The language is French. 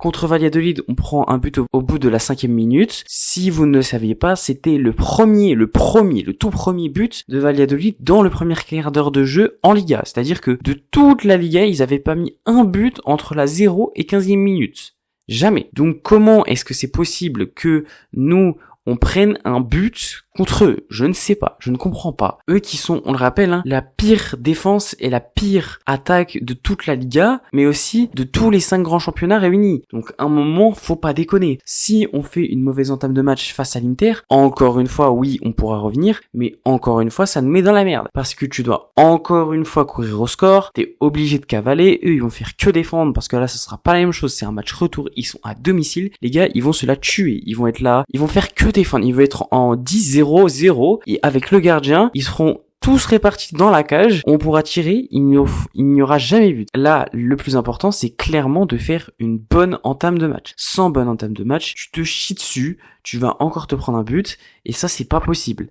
Contre Valladolid, on prend un but au bout de la 5e minute. Si vous ne le saviez pas, c'était le tout premier but de Valladolid dans le premier quart d'heure de jeu en Liga. C'est-à-dire que de toute la Liga, ils avaient pas mis un but entre la 0 et 15e minute. Jamais. Donc comment est-ce que c'est possible que nous, on prenne un but contre eux? Je ne sais pas, je ne comprends pas. Eux qui sont, on le rappelle, la pire défense et la pire attaque de toute la Liga, mais aussi de tous les 5 grands championnats réunis. Donc à un moment, faut pas déconner. Si on fait une mauvaise entame de match face à l'Inter, encore une fois, oui, on pourra revenir, mais encore une fois, ça nous met dans la merde. Parce que tu dois encore une fois courir au score, t'es obligé de cavaler, eux ils vont faire que défendre, parce que là, ce sera pas la même chose, c'est un match retour, ils sont à domicile, les gars, ils vont se la tuer, ils vont être là, ils vont faire que défendre, ils vont être en 10-0-0, et avec le gardien, ils seront tous répartis dans la cage, on pourra tirer, il n'y aura jamais but. Là, le plus important, c'est clairement de faire une bonne entame de match. Sans bonne entame de match, tu te chies dessus, tu vas encore te prendre un but, et ça, c'est pas possible.